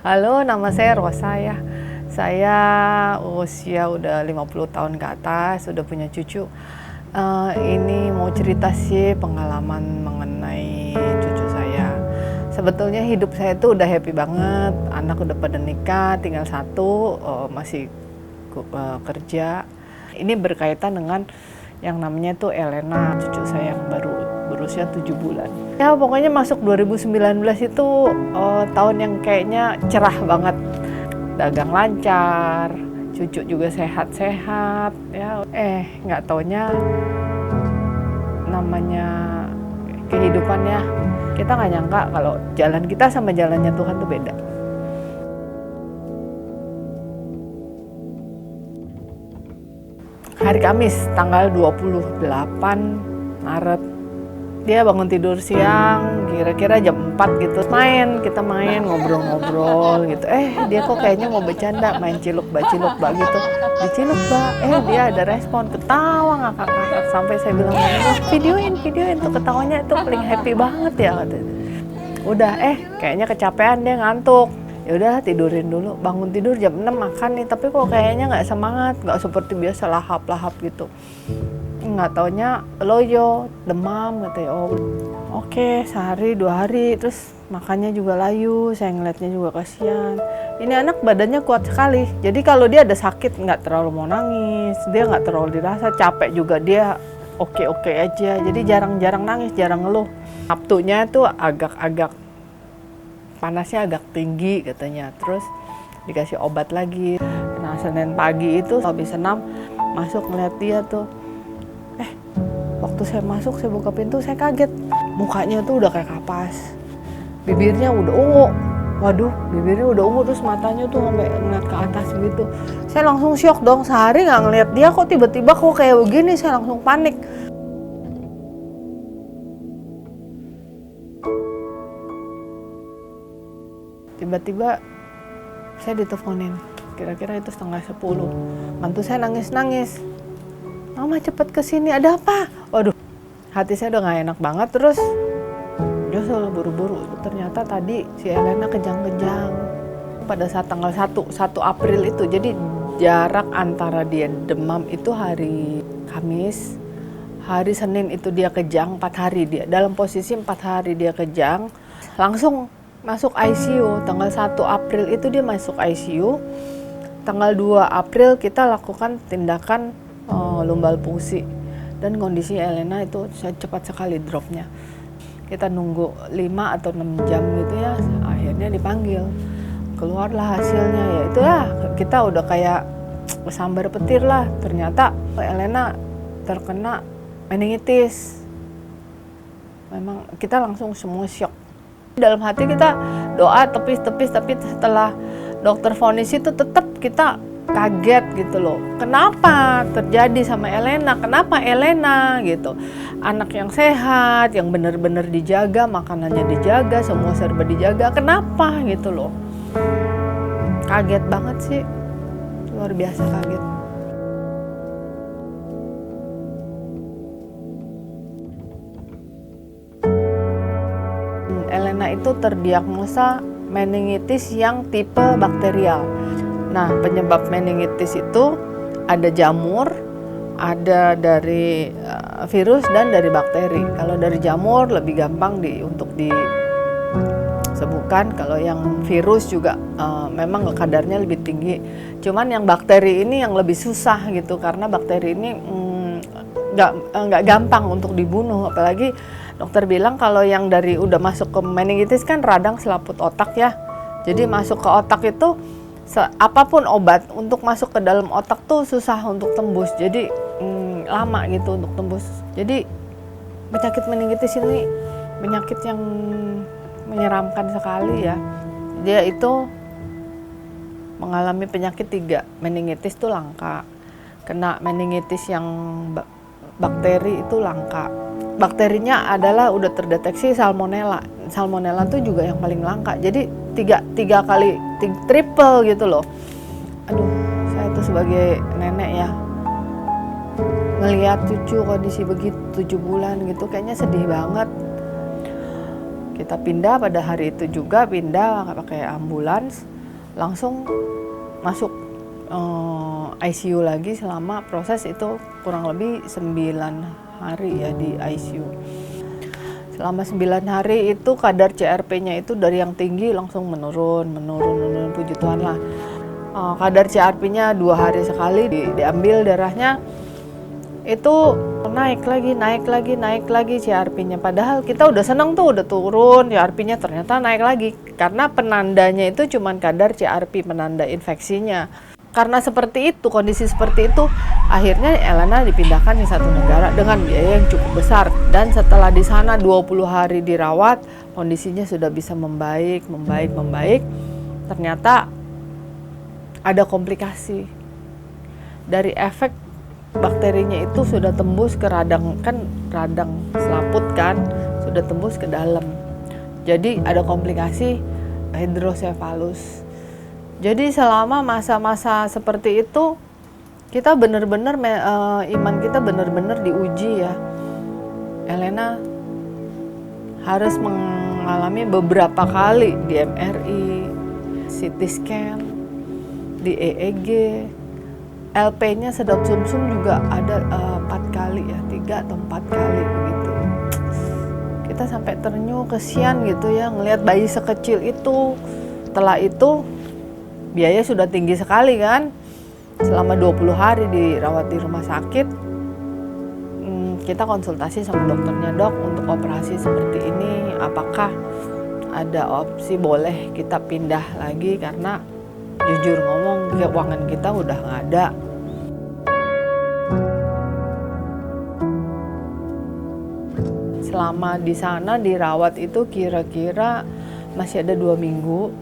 Halo, nama saya Rosa ya. Saya usia udah 50 tahun ke atas, udah punya cucu. Ini mau cerita sih pengalaman mengenai cucu saya. Sebetulnya hidup saya tuh udah happy banget, anak udah pada nikah, tinggal satu, masih kerja. Ini berkaitan dengan yang namanya tuh Elena, cucu saya yang baru berusia 7 bulan. Ya pokoknya masuk 2019 itu tahun yang kayaknya cerah banget. Dagang lancar, cucu juga sehat-sehat ya. Nggak taunya namanya kehidupannya, kita nggak nyangka kalau jalan kita sama jalannya Tuhan tuh beda. Hari Kamis tanggal 28 Maret, dia bangun tidur siang, kira-kira jam 4 gitu. Kita main ngobrol-ngobrol gitu. Dia kok kayaknya mau bercanda, main ciluk-ba gitu. Diciluk-ba, dia ada respon, ketawa ngakak-ngakak. Sampai saya bilang, videoin tuh ketawanya itu paling happy banget ya katanya. Udah, kayaknya kecapean, dia ngantuk. Ya udah tidurin dulu, bangun tidur jam 6 makan nih, tapi kok kayaknya nggak semangat, nggak seperti biasa lahap-lahap gitu. Nggak taunya loyo, demam katanya. Oke, sehari 2 hari, terus makannya juga layu, saya ngeliatnya juga kasihan. Ini anak badannya kuat sekali, jadi kalau dia ada sakit nggak terlalu mau nangis, dia nggak terlalu dirasa, capek juga dia oke-oke aja, jadi jarang-jarang nangis, jarang ngeluh. Sabtunya tuh agak-agak panasnya agak tinggi katanya, terus dikasih obat lagi. Nah, Senin pagi itu habis senam masuk ngeliat dia tuh, waktu saya masuk, saya buka pintu, saya kaget, mukanya tuh udah kayak kapas, bibirnya udah ungu. Waduh, bibirnya udah ungu, terus matanya tuh sampai ngeliat ke atas gitu. Saya langsung syok dong, sehari nggak ngeliat dia kok tiba-tiba kok kayak begini, saya langsung panik. Tiba-tiba saya diteleponin, kira-kira itu 9:30. Mantu saya nangis-nangis. Mama cepet kesini, ada apa? Waduh, hati saya udah gak enak banget. Terus dia selalu buru-buru. Ternyata tadi si Elena kejang-kejang. Pada saat tanggal 1 April itu, jadi jarak antara dia demam itu hari Kamis, hari Senin itu dia kejang, 4 hari dia. Dalam posisi 4 hari dia kejang, langsung masuk ICU. Tanggal 1 April itu dia masuk ICU. Tanggal 2 April kita lakukan tindakan lumbal fungsi. Dan kondisi Elena itu cepat sekali dropnya. Kita nunggu 5 atau 6 jam gitu ya, akhirnya dipanggil. Keluarlah hasilnya, ya itulah kita udah kayak sambar petir lah. Ternyata Elena terkena meningitis. Memang kita langsung semua syok. Dalam hati kita doa tepis, tapi setelah dokter vonis itu tetap kita kaget gitu loh. Kenapa terjadi sama Elena? Kenapa Elena gitu? Anak yang sehat, yang benar-benar dijaga, makanannya dijaga, semua serba dijaga. Kenapa gitu loh? Kaget banget sih. Luar biasa kaget. Elena itu terdiagnosa meningitis yang tipe bakterial. Nah, penyebab meningitis itu ada jamur, ada dari virus dan dari bakteri. Kalau dari jamur lebih gampang untuk disembuhkan. Kalau yang virus juga memang kadarnya lebih tinggi. Cuman yang bakteri ini yang lebih susah gitu, karena bakteri ini nggak gampang untuk dibunuh. Apalagi dokter bilang kalau yang dari udah masuk ke meningitis kan radang selaput otak ya. Jadi masuk ke otak itu apapun obat untuk masuk ke dalam otak tuh susah untuk tembus. Jadi lama gitu untuk tembus. Jadi penyakit meningitis ini penyakit yang menyeramkan sekali ya. Dia itu mengalami penyakit 3. Meningitis tuh langka. Kena meningitis yang bakteri itu langka. Bakterinya adalah udah terdeteksi salmonella. Salmonella tuh juga yang paling langka. Jadi tiga kali triple gitu loh. Aduh, saya tuh sebagai nenek ya, ngelihat cucu kondisi begitu 7 bulan gitu, kayaknya sedih banget. Kita pindah pada hari itu juga, pindah pakai ambulans. langsung masuk ICU lagi selama proses itu kurang lebih 9 hari ya di ICU. Selama 9 hari itu kadar CRP-nya itu dari yang tinggi langsung menurun, puji Tuhan lah. Kadar CRP-nya 2 hari sekali diambil darahnya, itu naik lagi CRP-nya. Padahal kita udah seneng tuh, udah turun CRP-nya, ternyata naik lagi. Karena penandanya itu cuman kadar CRP, penanda infeksinya. Karena seperti itu, kondisi seperti itu, akhirnya Elena dipindahkan di satu negara dengan biaya yang cukup besar. Dan setelah di sana 20 hari dirawat, kondisinya sudah bisa membaik. Ternyata ada komplikasi. Dari efek bakterinya itu sudah tembus ke radang selaput kan, sudah tembus ke dalam. Jadi ada komplikasi hidrosefalus. Jadi selama masa-masa seperti itu kita benar-benar iman kita benar-benar diuji ya. Elena harus mengalami beberapa kali di MRI, CT scan, di EEG, LP-nya sedot sumsum juga ada 4 kali ya, 3 atau 4 kali begitu. Kita sampai ternyuh, kesian gitu ya ngelihat bayi sekecil itu. Setelah itu biaya sudah tinggi sekali kan, selama 20 hari dirawat di rumah sakit. Kita konsultasi sama dokternya, dok untuk operasi seperti ini apakah ada opsi boleh kita pindah lagi, karena jujur ngomong keuangan kita udah nggak ada. Selama di sana dirawat itu kira-kira masih ada 2 minggu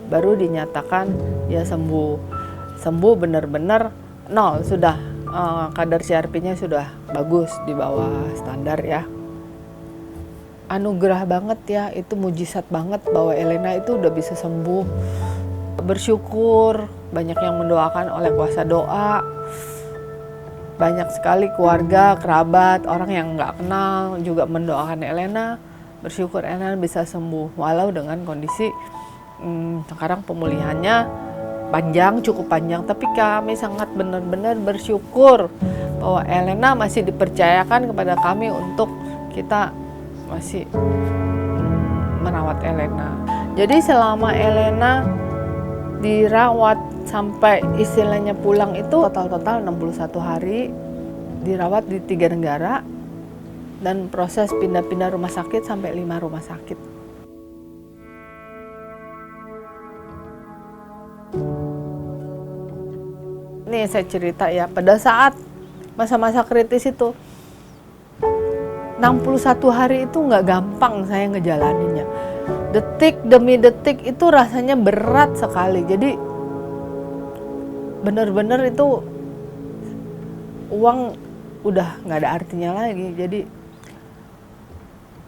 baru dinyatakan ya sembuh benar-benar nol, sudah kadar CRP-nya sudah bagus di bawah standar ya. Anugerah banget ya, itu mujizat banget bahwa Elena itu udah bisa sembuh. Bersyukur, banyak yang mendoakan oleh kuasa doa. Banyak sekali keluarga, kerabat, orang yang nggak kenal juga mendoakan Elena. Bersyukur Elena bisa sembuh, walau dengan kondisi sekarang pemulihannya cukup panjang. Tapi kami sangat benar-benar bersyukur bahwa Elena masih dipercayakan kepada kami untuk kita masih merawat Elena. Jadi selama Elena dirawat sampai istilahnya pulang itu total 61 hari dirawat di 3 negara dan proses pindah-pindah rumah sakit sampai 5 rumah sakit. Nih saya cerita ya, pada saat masa-masa kritis itu 61 hari itu nggak gampang saya ngejalaninnya. Detik demi detik itu rasanya berat sekali. Jadi benar-benar itu uang udah nggak ada artinya lagi. Jadi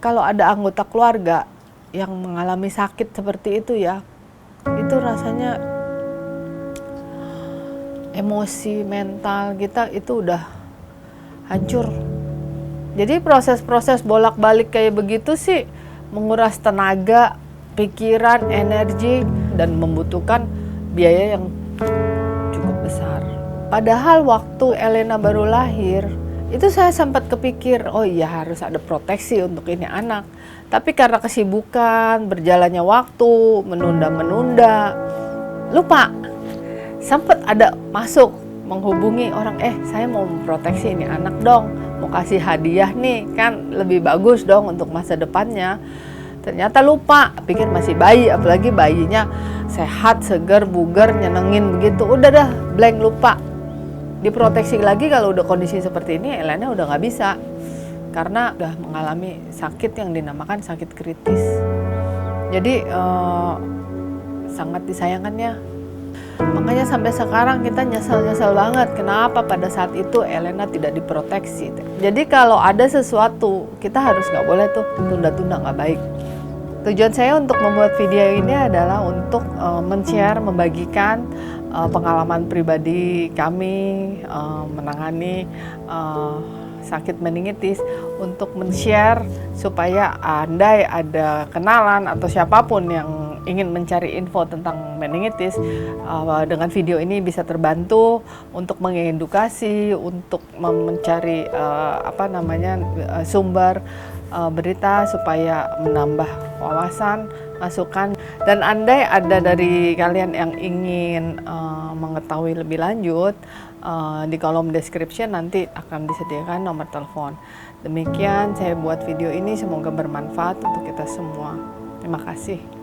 kalau ada anggota keluarga yang mengalami sakit seperti itu ya, itu rasanya emosi, mental kita itu udah hancur. Jadi proses-proses bolak-balik kayak begitu sih menguras tenaga, pikiran, energi, dan membutuhkan biaya yang cukup besar. Padahal waktu Elena baru lahir, itu saya sempat kepikir, oh iya harus ada proteksi untuk ini anak. Tapi karena kesibukan, berjalannya waktu, menunda-menunda, lupa. Sempat ada masuk menghubungi orang, saya mau memproteksi ini anak dong, mau kasih hadiah nih, kan lebih bagus dong untuk masa depannya. Ternyata lupa, pikir masih bayi, apalagi bayinya sehat, segar, bugar, nyenengin begitu, udah dah blank, lupa. Diproteksi lagi kalau udah kondisi seperti ini, Elena udah nggak bisa, karena udah mengalami sakit yang dinamakan sakit kritis. Jadi sangat disayangkan ya. Makanya sampai sekarang kita nyesel-nyesel banget kenapa pada saat itu Elena tidak diproteksi. Jadi kalau ada sesuatu kita harus nggak boleh tuh tunda-tunda, nggak baik. Tujuan saya untuk membuat video ini adalah untuk men-share, membagikan pengalaman pribadi kami menangani sakit meningitis, untuk men-share supaya andai ada kenalan atau siapapun yang ingin mencari info tentang meningitis, dengan video ini bisa terbantu untuk mengedukasi, untuk mencari sumber berita supaya menambah wawasan, masukan. Dan andai ada dari kalian yang ingin mengetahui lebih lanjut, di kolom description nanti akan disediakan nomor telepon. Demikian saya buat video ini, semoga bermanfaat untuk kita semua. Terima kasih.